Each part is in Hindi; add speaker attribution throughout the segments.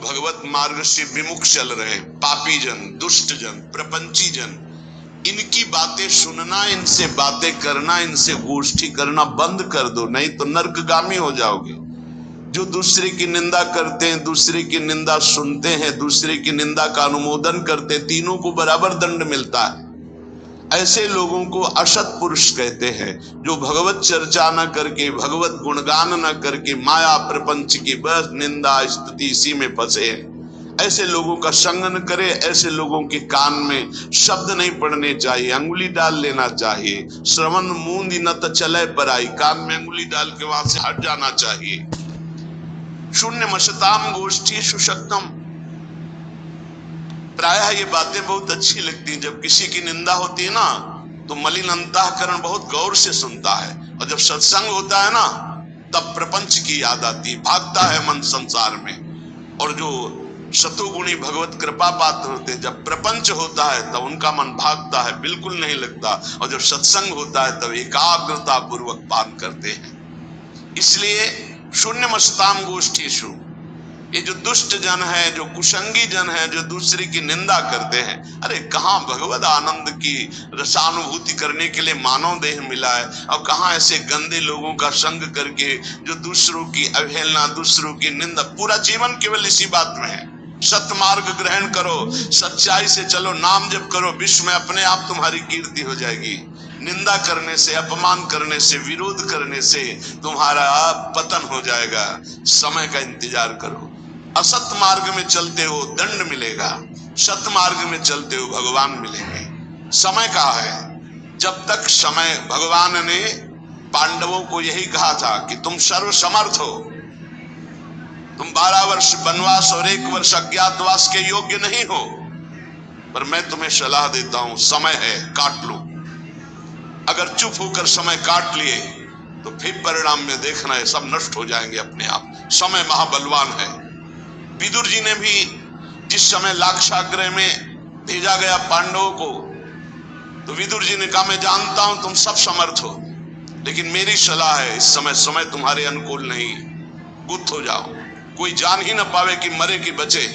Speaker 1: भगवत मार्ग से विमुख चल रहे पापी जन, दुष्ट जन, प्रपंची जन, इनकी बातें सुनना, इनसे बातें करना, इनसे गोष्ठी करना बंद कर दो, नहीं तो नरकगामी हो जाओगे। जो दूसरे की निंदा करते हैं, दूसरे की निंदा सुनते हैं, दूसरे की निंदा का अनुमोदन करते हैं, तीनों को बराबर दंड मिलता है। ऐसे लोगों को असत पुरुष कहते हैं, जो भगवत चर्चा न करके, भगवत गुणगान न करके माया प्रपंच की बस निंदा स्तुति इसी में फंसे हैं। ऐसे लोगों का संग न करे। ऐसे लोगों के कान में शब्द नहीं पड़ने चाहिए, अंगुली डाल लेना चाहिए। श्रवण मूंद न त चले पर आई, कान में अंगुली डाल के वहां से हट जाना चाहिए। शून्य मशताम गोष्ठी सुशक्तम। प्रायः ये बातें बहुत अच्छी लगती हैं। जब किसी की निंदा होती है ना, तो मलिन अंतःकरण बहुत गौर से सुनता है, और जब सत्संग होता है ना, तब प्रपंच की याद आती है, भागता है मन संसार में। और जो शतुगुणी भगवत कृपा पात्र होते हैं, जब प्रपंच होता है तब उनका मन भागता है, बिल्कुल नहीं लगता। और जब सत्संग होता है तब एकाग्रता पूर्वक पान करते हैं। इसलिए शून्य मस्ताम गोष्ठीषु, ये जो दुष्ट जन है, जो कुसंगी जन है, जो दूसरे की निंदा करते हैं, अरे कहाँ भगवत आनंद की रसानुभूति करने के लिए मानव देह मिला है, और कहाँ ऐसे गंदे लोगों का संग करके जो दूसरों की अवहेलना, दूसरों की निंदा, पूरा जीवन केवल इसी बात में है। सत्मार्ग ग्रहण करो, सच्चाई से चलो, नाम जप करो, विश्व में अपने आप तुम्हारी कीर्ति हो जाएगी। निंदा करने से, अपमान करने से, विरोध करने से तुम्हारा पतन हो जाएगा। समय का इंतजार करो। असत मार्ग में चलते हो दंड मिलेगा, सत मार्ग में चलते हो भगवान मिलेंगे। समय का है, जब तक समय, भगवान ने पांडवों को यही कहा था कि तुम सर्व समर्थ हो, तुम 12 वर्ष वनवास और 1 वर्ष अज्ञातवास के योग्य नहीं हो, पर मैं तुम्हें सलाह देता हूं, समय है, काट लो। अगर चुप होकर समय काट लिए तो फिर परिणाम में देखना है, सब नष्ट हो जाएंगे अपने आप। समय महाबलवान है। विदुर जी ने भी जिस समय लाक्षागृह में भेजा गया पांडवों को, तो विदुर जी ने कहा, मैं जानता हूं तुम सब समर्थ हो, लेकिन मेरी सलाह है, इस समय समय तुम्हारे अनुकूल नहीं, गुप्त हो जाओ, कोई जान ही ना पावे कि मरे कि बचे।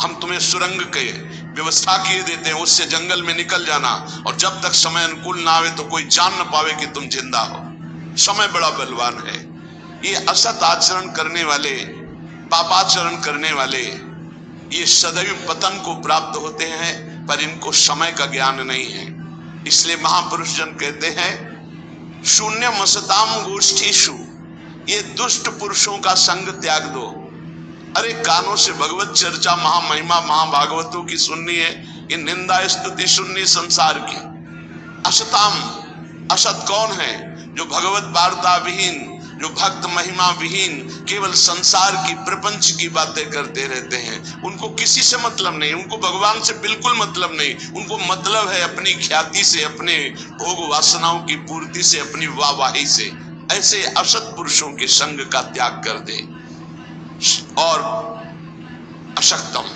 Speaker 1: हम तुम्हें सुरंग के व्यवस्था किए देते हैं, उससे जंगल में निकल जाना, और जब तक समय अनुकूल ना आवे तो कोई जान ना पावे कि तुम जिंदा हो। समय बड़ा बलवान है। ये असत आचरण करने वाले, पापाचरण करने वाले, ये सदैव पतन को प्राप्त होते हैं, पर इनको समय का ज्ञान नहीं है। इसलिए महापुरुष जन कहते हैं, शून्य मसताम गोष्ठीषु, ये दुष्ट पुरुषों का संग त्याग दो। अरे कानों से भगवत चर्चा, महामहिमा, महाभागवतों की सुननी है, ये निंदा स्तुति सुननी संसार की। असताम, असत कौन है? जो भगवत वार्ता विहीन, जो भक्त महिमा विहीन, केवल संसार की, प्रपंच की बातें करते रहते हैं। उनको किसी से मतलब नहीं, उनको भगवान से बिल्कुल मतलब नहीं। उनको मतलब है अपनी ख्याति से, अपने भोग वासनाओं की पूर्ति से, अपनी वाहवाही से। ऐसे असत पुरुषों के संग का त्याग कर दे। और अशक्तम,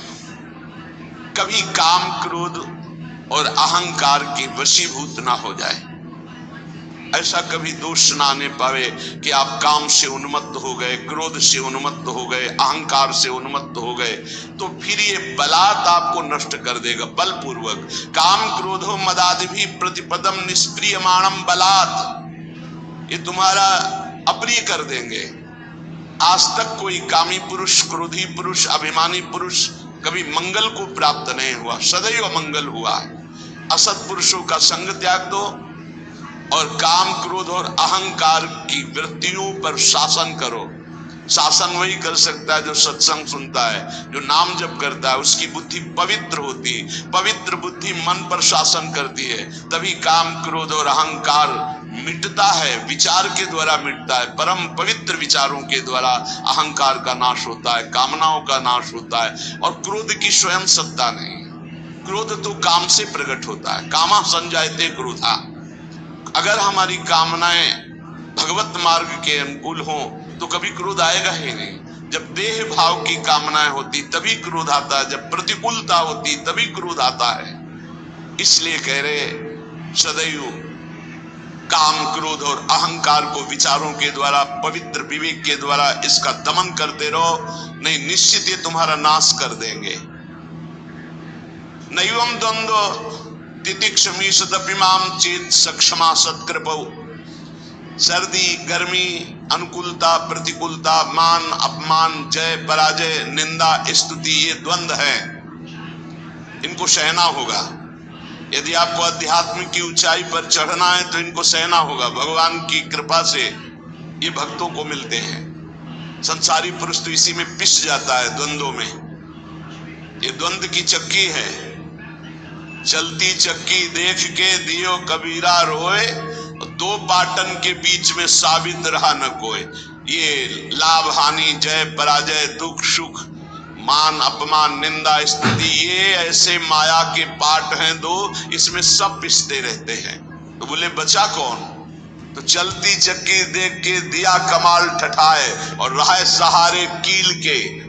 Speaker 1: कभी काम, क्रोध और अहंकार की वशीभूत ना हो जाए। ऐसा कभी दोष ना आने पावे कि आप काम से उन्मत्त हो गए, क्रोध से उन्मत्त हो गए, अहंकार से उन्मत्त हो गए, तो फिर ये बलात् आपको नष्ट कर देगा, बलपूर्वक। काम क्रोधो मदादि भी प्रतिपदम निष्प्रियमाणम बलात्, ये तुम्हारा अप्रिय कर देंगे। आज तक कोई कामी पुरुष, क्रोधी पुरुष, अभिमानी पुरुष कभी मंगल को प्राप्त नहीं हुआ, सदैव अमंगल हुआ है। असत पुरुषों का संग त्याग दो, और काम, क्रोध और अहंकार की वृत्तियों पर शासन करो। शासन वही कर सकता है जो सत्संग सुनता है, जो नाम जप करता है, उसकी बुद्धि पवित्र होती है। पवित्र बुद्धि मन पर शासन करती है, तभी काम, क्रोध और अहंकार मिटता है, विचार के द्वारा मिटता है। परम पवित्र विचारों के द्वारा अहंकार का नाश होता है, कामनाओं का नाश होता है। और क्रोध की स्वयं सत्ता नहीं, क्रोध तो काम से प्रकट होता है। कामा संजायते क्रोधा। अगर हमारी कामनाएं भगवत मार्ग के अनुकूल हो तो कभी क्रोध आएगा ही नहीं। जब देह भाव की कामनाएं होती तभी क्रोध आता है, जब प्रतिकूलता होती तभी क्रोध आता है। इसलिए कह रहे, सदैव काम, क्रोध और अहंकार को विचारों के द्वारा, पवित्र विवेक के द्वारा इसका दमन करते रहो, नहीं निश्चित ये तुम्हारा नाश कर देंगे। नैवम द्वंद्व तितिक्षमीषदपिमाम चेत सक्षमा सत्कृपौ। सर्दी, गर्मी, अनुकूलता, प्रतिकूलता, मान, अपमान, जय, पराजय, निंदा, स्तुति, ये द्वंद्व है, इनको सहना होगा। यदि आपको अध्यात्म की ऊंचाई पर चढ़ना है तो इनको सहना होगा। भगवान की कृपा से ये भक्तों को मिलते हैं। संसारी पुरुष तो इसी में पिस जाता है, द्वंद्वों में। ये द्वंद्व की चक्की है, चलती चक्की देख के दियो कबीरा रोए, दो पाटन के बीच में साबित रहा न कोई। ये लाभ हानि, जय पराजय, दुख सुख, मान अपमान, निंदा स्तुति, ये ऐसे माया के पाठ हैं दो, इसमें सब पिसते रहते हैं। तो बोले बचा कौन? तो चलती चक्की देख के दिया कमाल ठठाए और रहा सहारे कील के।